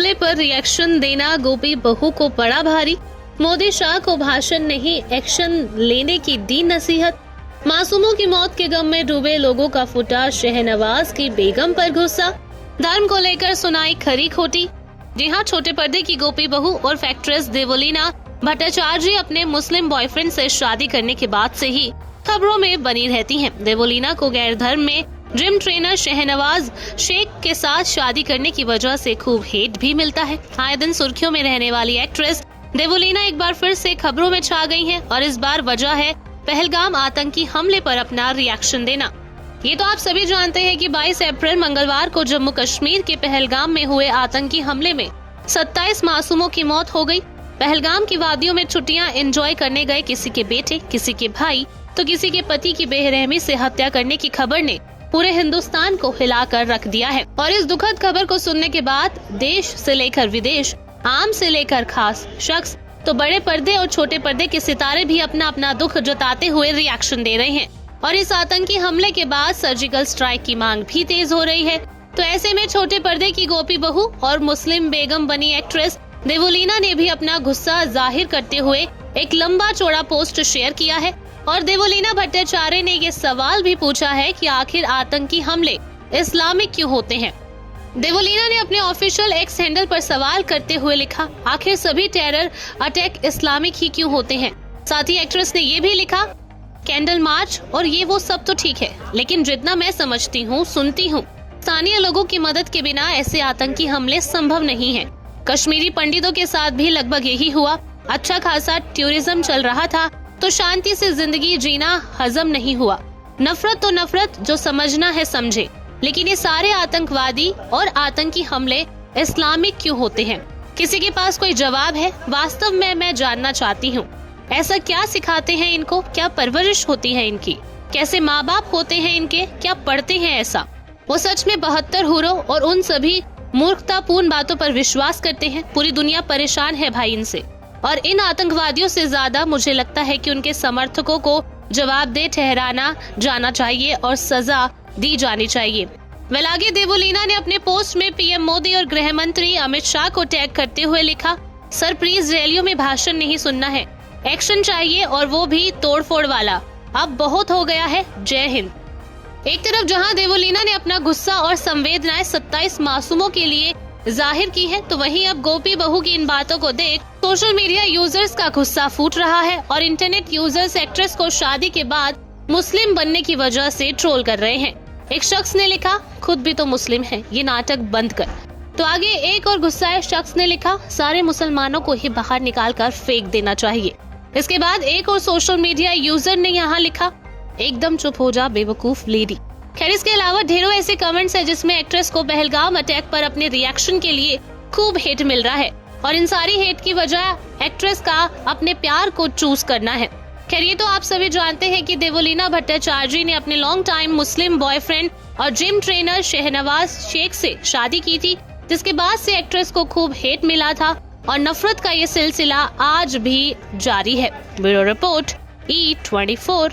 हमले पर रिएक्शन देना गोपी बहू को पड़ा भारी। मोदी शाह को भाषण नहीं एक्शन लेने की दी नसीहत। मासूमों की मौत के गम में डूबे लोगों का फूटा शहनवाज की बेगम पर गुस्सा। धर्म को लेकर सुनाई खरी खोटी। जी हाँ, छोटे पर्दे की गोपी बहू और एक्ट्रेस देवोलीना भट्टाचार्य अपने मुस्लिम बॉयफ्रेंड से शादी करने के बाद से ही खबरों में बनी रहती हैं। देवोलीना को गैर धर्म में जिम ट्रेनर शहनवाज शेख के साथ शादी करने की वजह से खूब हेट भी मिलता है। आए दिन सुर्खियों में रहने वाली एक्ट्रेस देवोलीना एक बार फिर से खबरों में छा गई हैं और इस बार वजह है पहलगाम आतंकी हमले पर अपना रिएक्शन देना। ये तो आप सभी जानते हैं कि 22 अप्रैल मंगलवार को जम्मू कश्मीर के पहलगाम में हुए आतंकी हमले में 27 मासूमों की मौत हो गई। पहलगाम की वादियों में छुट्टियां एंजॉय करने गए किसी के बेटे, किसी के भाई तो किसी के पति की बेरहमी से हत्या करने की खबर ने पूरे हिंदुस्तान को हिलाकर रख दिया है। और इस दुखद खबर को सुनने के बाद देश से लेकर विदेश, आम से लेकर खास शख्स तो बड़े पर्दे और छोटे पर्दे के सितारे भी अपना अपना दुख जताते हुए रिएक्शन दे रहे हैं। और इस आतंकी हमले के बाद सर्जिकल स्ट्राइक की मांग भी तेज हो रही है। तो ऐसे में छोटे पर्दे की गोपी बहू और मुस्लिम बेगम बनी एक्ट्रेस देवोलीना ने भी अपना गुस्सा जाहिर करते हुए एक लंबा चौड़ा पोस्ट शेयर किया है। और देवोलीना भट्टाचार्य ने ये सवाल भी पूछा है कि आखिर आतंकी हमले इस्लामिक क्यों होते हैं। देवोलीना ने अपने ऑफिशियल एक्स हैंडल पर सवाल करते हुए लिखा, आखिर सभी टेरर अटैक इस्लामिक ही क्यों होते हैं। साथ ही एक्ट्रेस ने ये भी लिखा, कैंडल मार्च और ये वो सब तो ठीक है, लेकिन जितना मैं समझती हूँ, सुनती हूँ, स्थानीय लोगों की मदद के बिना ऐसे आतंकी हमले संभव नहीं है। कश्मीरी पंडितों के साथ भी लगभग यही हुआ। अच्छा खासा टूरिज्म चल रहा था तो शांति से जिंदगी जीना हजम नहीं हुआ। नफरत तो नफरत, जो समझना है समझे। लेकिन ये सारे आतंकवादी और आतंकी हमले इस्लामिक क्यों होते हैं? किसी के पास कोई जवाब है? वास्तव में मैं जानना चाहती हूँ, ऐसा क्या सिखाते हैं इनको? क्या परवरिश होती है इनकी? कैसे माँ बाप होते हैं इनके? क्या पढ़ते हैं ऐसा? वो सच में 72 हुरों और उन सभी मूर्खतापूर्ण बातों पर विश्वास करते हैं। पूरी दुनिया परेशान है भाई इनसे। और इन आतंकवादियों से ज्यादा मुझे लगता है कि उनके समर्थकों को जवाबदेह ठहराना जाना चाहिए और सजा दी जानी चाहिए। आगे देवोलीना ने अपने पोस्ट में पीएम मोदी और गृह मंत्री अमित शाह को टैग करते हुए लिखा, सर प्लीज रैलियों में भाषण नहीं सुनना है, एक्शन चाहिए और वो भी तोड़फोड़ वाला। अब बहुत हो गया है। जय हिंद। एक तरफ जहां देवोलीना ने अपना गुस्सा और संवेदनाएं 27 मासूमों के लिए जाहिर की है, तो वहीं अब गोपी बहू की इन बातों को देख सोशल मीडिया यूजर्स का गुस्सा फूट रहा है और इंटरनेट यूजर्स एक्ट्रेस को शादी के बाद मुस्लिम बनने की वजह से ट्रोल कर रहे हैं। एक शख्स ने लिखा, खुद भी तो मुस्लिम है, ये नाटक बंद कर। तो आगे एक और गुस्साए शख्स ने लिखा, सारे मुसलमानों को ही बाहर निकाल कर फेंक देना चाहिए। इसके बाद एक और सोशल मीडिया यूजर ने यहाँ लिखा, एकदम चुप हो जा बेवकूफ लेडी। खैर इसके अलावा ढेरों ऐसे कमेंट्स है जिसमें एक्ट्रेस को पहलगाम अटैक पर अपने रिएक्शन के लिए खूब हेट मिल रहा है और इन सारी हेट की वजह एक्ट्रेस का अपने प्यार को चूज करना है। खैर ये तो आप सभी जानते हैं कि देवोलीना भट्टाचार्य ने अपने लॉन्ग टाइम मुस्लिम बॉयफ्रेंड और जिम ट्रेनर शहनवाज शेख से शादी की थी, जिसके बाद से एक्ट्रेस को खूब हेट मिला था और नफरत का ये सिलसिला आज भी जारी है। Bureau report E24।